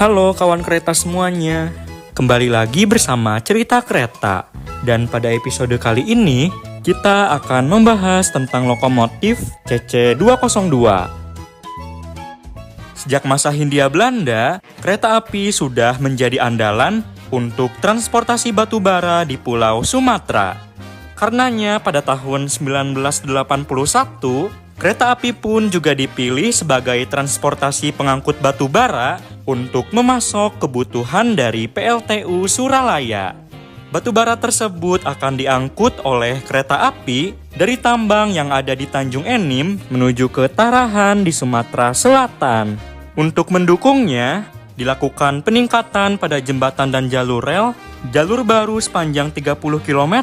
Halo kawan kereta semuanya, kembali lagi bersama Cerita Kereta. Dan pada episode kali ini, kita akan membahas tentang lokomotif CC202. Sejak masa Hindia Belanda, kereta api sudah menjadi andalan untuk transportasi batu bara di Pulau Sumatera. Karenanya pada tahun 1981, kereta api pun juga dipilih sebagai transportasi pengangkut batu bara untuk memasok kebutuhan dari PLTU Suralaya. Batu bara tersebut akan diangkut oleh kereta api dari tambang yang ada di Tanjung Enim menuju ke Tarahan di Sumatera Selatan. Untuk mendukungnya, dilakukan peningkatan pada jembatan dan jalur rel, jalur baru sepanjang 30 km,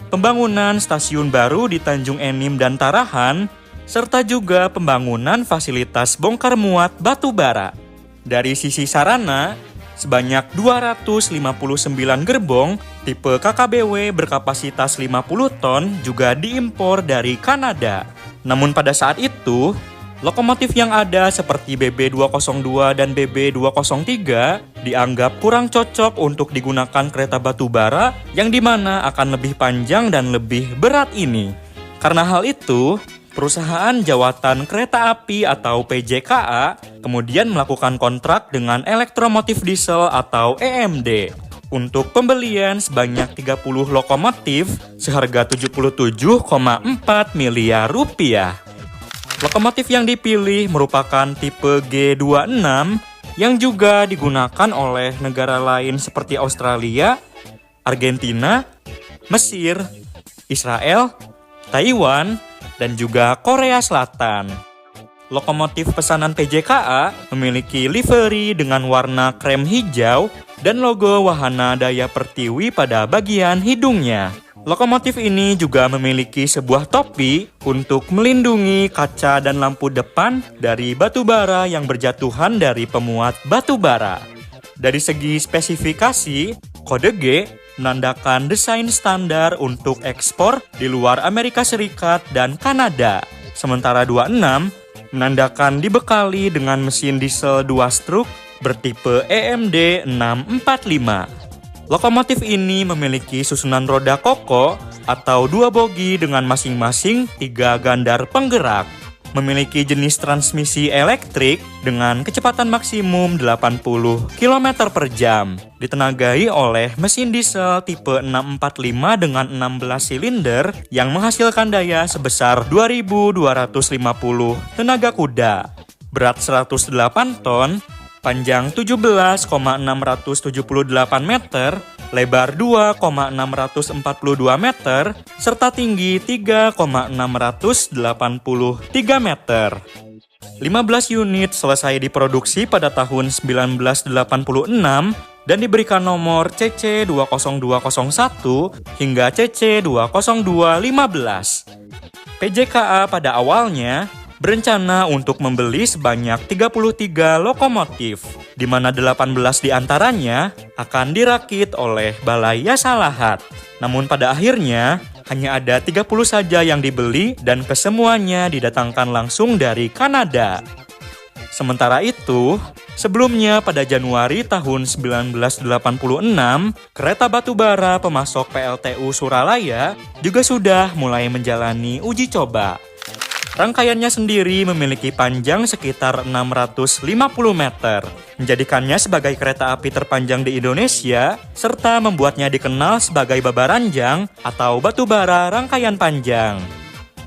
pembangunan stasiun baru di Tanjung Enim dan Tarahan, serta juga pembangunan fasilitas bongkar muat batu bara. Dari sisi sarana, sebanyak 259 gerbong tipe KKBW berkapasitas 50 ton juga diimpor dari Kanada. Namun pada saat itu, lokomotif yang ada seperti BB202 dan BB203 dianggap kurang cocok untuk digunakan kereta batu bara yang dimana akan lebih panjang dan lebih berat ini. Karena hal itu, perusahaan Jawatan Kereta Api atau PJKA kemudian melakukan kontrak dengan Elektromotif Diesel atau EMD untuk pembelian sebanyak 30 lokomotif seharga 77,4 miliar rupiah. Lokomotif yang dipilih merupakan tipe G26 yang juga digunakan oleh negara lain seperti Australia, Argentina, Mesir, Israel, Taiwan, dan juga Korea Selatan. Lokomotif pesanan PJKA memiliki livery dengan warna krem hijau dan logo Wahana Daya Pertiwi pada bagian hidungnya. Lokomotif ini juga memiliki sebuah topi untuk melindungi kaca dan lampu depan dari batu bara yang berjatuhan dari pemuat batu bara. Dari segi spesifikasi, kode G menandakan desain standar untuk ekspor di luar Amerika Serikat dan Kanada. Sementara 26 menandakan dibekali dengan mesin diesel 2 struk bertipe EMD 645. Lokomotif ini memiliki susunan roda koko atau 2 bogi dengan masing-masing 3 gandar penggerak. Memiliki jenis transmisi elektrik dengan kecepatan maksimum 80 km per jam. Ditenagai oleh mesin diesel tipe 645 dengan 16 silinder yang menghasilkan daya sebesar 2.250 tenaga kuda. Berat 108 ton, panjang 17,678 meter, lebar 2,642 meter, serta tinggi 3,683 meter. 15 unit selesai diproduksi pada tahun 1986 dan diberikan nomor CC20201 hingga CC20215. PJKA pada awalnya berencana untuk membeli sebanyak 33 lokomotif, di mana 18 diantaranya akan dirakit oleh Balai Yasa Lahat. Namun pada akhirnya, hanya ada 30 saja yang dibeli dan kesemuanya didatangkan langsung dari Kanada. Sementara itu, sebelumnya pada Januari tahun 1986, kereta batu bara pemasok PLTU Suralaya juga sudah mulai menjalani uji coba. Rangkaiannya sendiri memiliki panjang sekitar 650 meter, menjadikannya sebagai kereta api terpanjang di Indonesia, serta membuatnya dikenal sebagai babaranjang atau batu bara rangkaian panjang.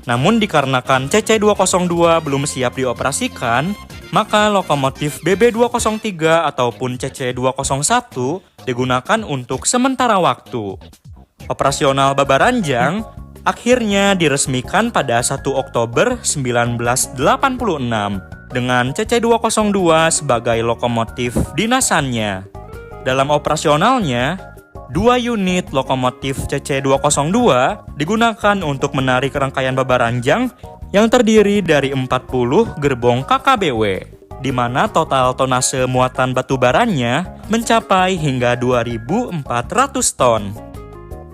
Namun dikarenakan CC202 belum siap dioperasikan, maka lokomotif BB203 ataupun CC201 digunakan untuk sementara waktu. Operasional babaranjang akhirnya diresmikan pada 1 Oktober 1986 dengan CC202 sebagai lokomotif dinasannya. Dalam operasionalnya, 2 unit lokomotif CC202 digunakan untuk menarik rangkaian babaranjang yang terdiri dari 40 gerbong KKBW, di mana total tonase muatan batu baranya mencapai hingga 2.400 ton.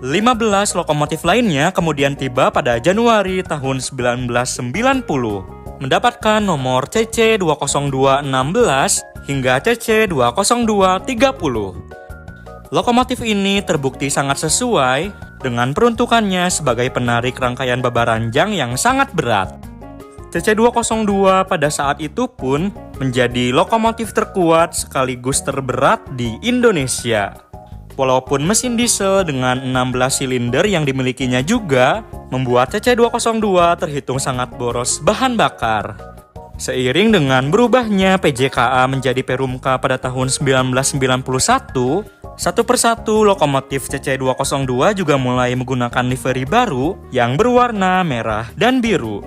15 lokomotif lainnya kemudian tiba pada Januari tahun 1990. mendapatkan nomor CC20216 hingga CC20230. Lokomotif ini terbukti sangat sesuai dengan peruntukannya sebagai penarik rangkaian babaranjang yang sangat berat. CC202 pada saat itu pun menjadi lokomotif terkuat sekaligus terberat di Indonesia. Walaupun mesin diesel dengan 16 silinder yang dimilikinya juga membuat CC202 terhitung sangat boros bahan bakar. Seiring dengan berubahnya PJKA menjadi Perumka pada tahun 1991, satu persatu lokomotif CC202 juga mulai menggunakan livery baru yang berwarna merah dan biru.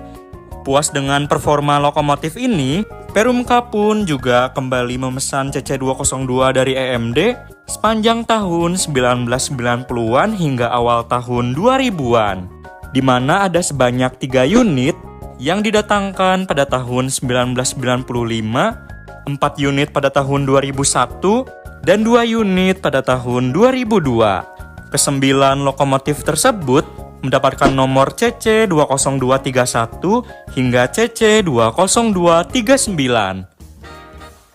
Puas dengan performa lokomotif ini, Perumka pun juga kembali memesan CC202 dari EMD sepanjang tahun 1990-an hingga awal tahun 2000-an, di mana ada sebanyak 3 unit yang didatangkan pada tahun 1995, 4 unit pada tahun 2001, dan 2 unit pada tahun 2002. Kesembilan lokomotif tersebut mendapatkan nomor CC20231 hingga CC20239.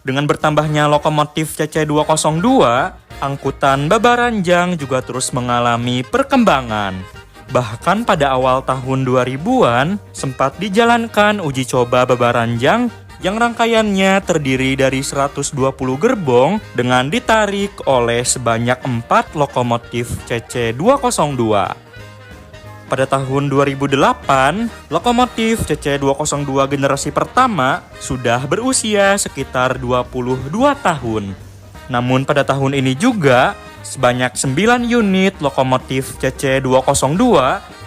Dengan bertambahnya lokomotif CC202, angkutan babaranjang juga terus mengalami perkembangan. Bahkan pada awal tahun 2000-an, sempat dijalankan uji coba babaranjang yang rangkaiannya terdiri dari 120 gerbong dengan ditarik oleh sebanyak 4 lokomotif CC202. Pada tahun 2008, lokomotif CC202 generasi pertama sudah berusia sekitar 22 tahun. Namun pada tahun ini juga, sebanyak 9 unit lokomotif CC202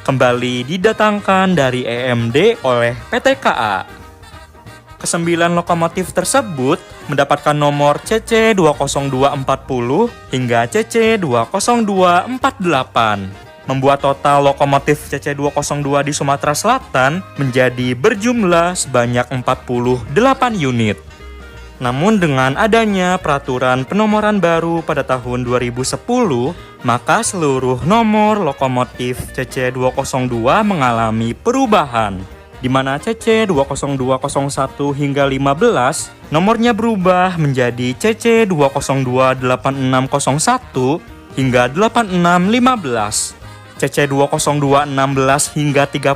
kembali didatangkan dari EMD oleh PT KA. Kesembilan lokomotif tersebut mendapatkan nomor CC20240 hingga CC20248. Membuat total lokomotif CC202 di Sumatera Selatan menjadi berjumlah sebanyak 48 unit. Namun dengan adanya peraturan penomoran baru pada tahun 2010, maka seluruh nomor lokomotif CC202 mengalami perubahan, di mana CC20201 hingga 15 nomornya berubah menjadi CC2028601 hingga 8615. CC20216 hingga 30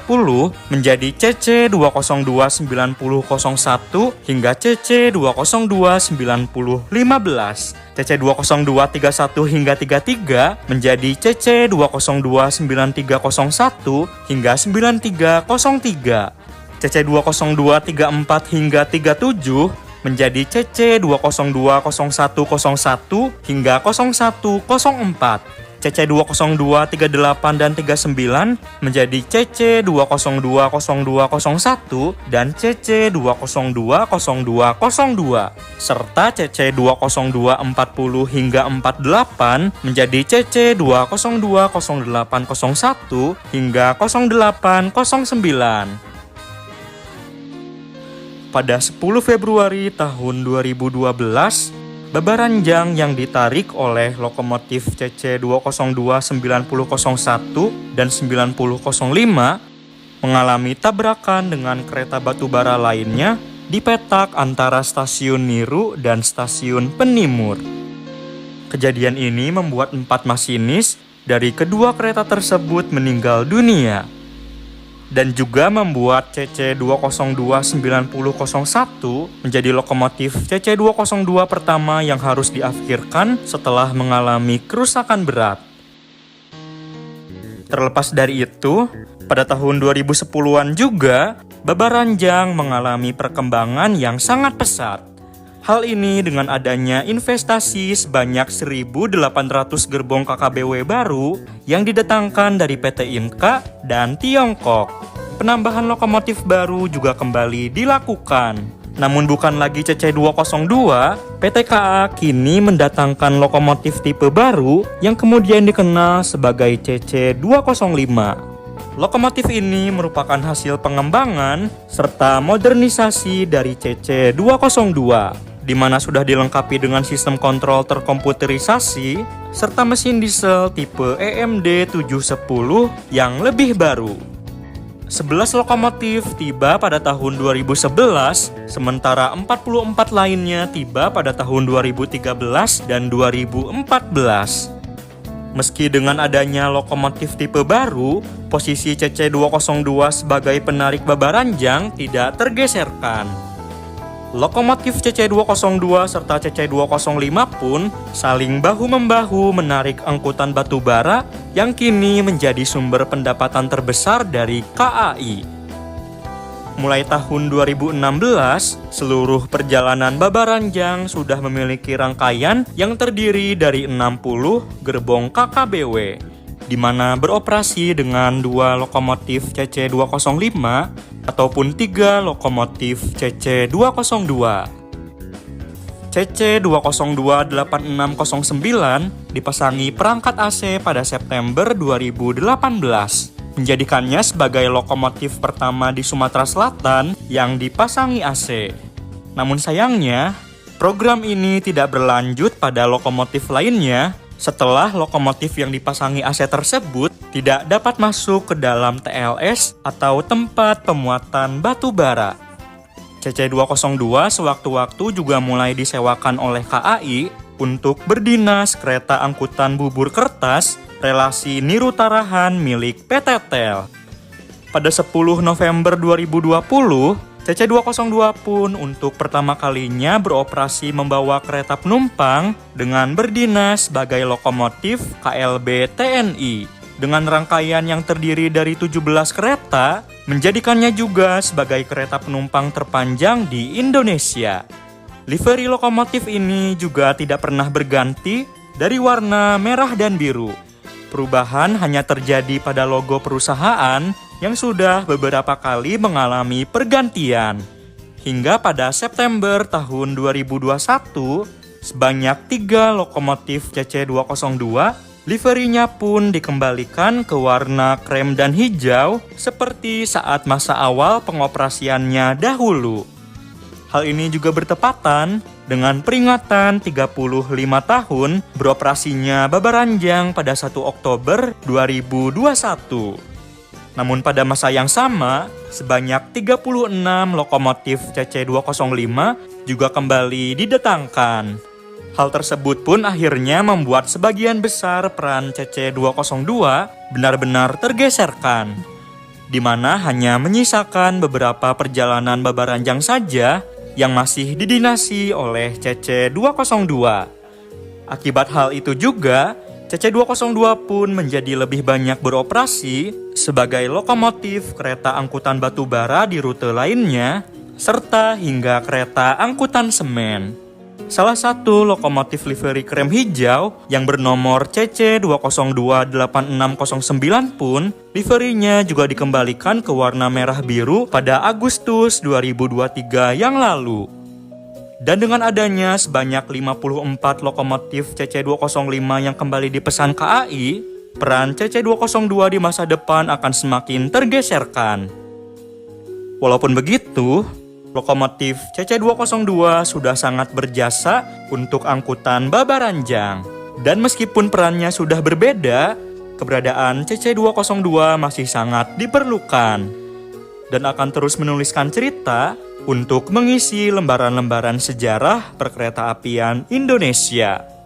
menjadi CC2029001 hingga CC2029015. CC20231 hingga 33 menjadi CC2029301 hingga 9303. CC20234 hingga 37 menjadi CC2020101 hingga 0104. CC20238 dan 39 menjadi CC2020201 dan CC2020202 serta CC20240 hingga 48 menjadi CC2020801 hingga 0809. Pada 10 Februari tahun 2012, babaranjang yang ditarik oleh lokomotif CC2029001 dan 9005 mengalami tabrakan dengan kereta batubara lainnya di petak antara stasiun Niru dan stasiun Penimur. Kejadian ini membuat 4 masinis dari kedua kereta tersebut meninggal dunia, dan juga membuat CC2029001 menjadi lokomotif CC202 pertama yang harus diakhirkan setelah mengalami kerusakan berat. Terlepas dari itu, pada tahun 2010-an juga, babaranjang mengalami perkembangan yang sangat pesat. Hal ini dengan adanya investasi sebanyak 1.800 gerbong KKBW baru yang didatangkan dari PT Inka dan Tiongkok. Penambahan lokomotif baru juga kembali dilakukan. Namun bukan lagi CC202, PT KA kini mendatangkan lokomotif tipe baru yang kemudian dikenal sebagai CC205. Lokomotif ini merupakan hasil pengembangan serta modernisasi dari CC202. Di mana sudah dilengkapi dengan sistem kontrol terkomputerisasi serta mesin diesel tipe EMD 710 yang lebih baru. 11 lokomotif tiba pada tahun 2011, sementara 44 lainnya tiba pada tahun 2013 dan 2014. Meski dengan adanya lokomotif tipe baru, posisi CC202 sebagai penarik babaranjang tidak tergeserkan. Lokomotif CC202 serta CC205 pun saling bahu-membahu menarik angkutan batu bara yang kini menjadi sumber pendapatan terbesar dari KAI. Mulai tahun 2016, seluruh perjalanan babaranjang sudah memiliki rangkaian yang terdiri dari 60 gerbong KKBW, di mana beroperasi dengan 2 lokomotif CC205 ataupun 3 lokomotif CC202. CC202-8609 dipasangi perangkat AC pada September 2018, menjadikannya sebagai lokomotif pertama di Sumatera Selatan yang dipasangi AC. Namun sayangnya, program ini tidak berlanjut pada lokomotif lainnya setelah lokomotif yang dipasangi AC tersebut tidak dapat masuk ke dalam TLS atau tempat pemuatan batu bara. CC202 sewaktu-waktu juga mulai disewakan oleh KAI untuk berdinas kereta angkutan bubur kertas relasi Niru Tarahan milik PT TEL. Pada 10 November 2020, CC202 pun untuk pertama kalinya beroperasi membawa kereta penumpang dengan berdinas sebagai lokomotif KLB TNI. Dengan rangkaian yang terdiri dari 17 kereta, menjadikannya juga sebagai kereta penumpang terpanjang di Indonesia. Livery lokomotif ini juga tidak pernah berganti dari warna merah dan biru. Perubahan hanya terjadi pada logo perusahaan yang sudah beberapa kali mengalami pergantian. Hingga pada September tahun 2021, sebanyak 3 lokomotif CC202, liverinya pun dikembalikan ke warna krem dan hijau seperti saat masa awal pengoperasiannya dahulu. Hal ini juga bertepatan dengan peringatan 35 tahun beroperasinya Babaranjang pada 1 Oktober 2021. Namun pada masa yang sama, sebanyak 36 lokomotif CC205 juga kembali didatangkan. Hal tersebut pun akhirnya membuat sebagian besar peran CC202 benar-benar tergeserkan, di mana hanya menyisakan beberapa perjalanan Babaranjang saja yang masih didinasi oleh CC202. Akibat hal itu juga, CC202 pun menjadi lebih banyak beroperasi sebagai lokomotif kereta angkutan batu bara di rute lainnya, serta hingga kereta angkutan semen. Salah satu lokomotif livery krem hijau yang bernomor CC202-8609 pun liverinya juga dikembalikan ke warna merah biru pada Agustus 2023 yang lalu. Dan dengan adanya sebanyak 54 lokomotif CC205 yang kembali dipesan KAI, peran CC202 di masa depan akan semakin tergeserkan. Walaupun begitu, lokomotif CC202 sudah sangat berjasa untuk angkutan Babaranjang. Dan meskipun perannya sudah berbeda, keberadaan CC202 masih sangat diperlukan dan akan terus menuliskan cerita untuk mengisi lembaran-lembaran sejarah perkereta apian Indonesia.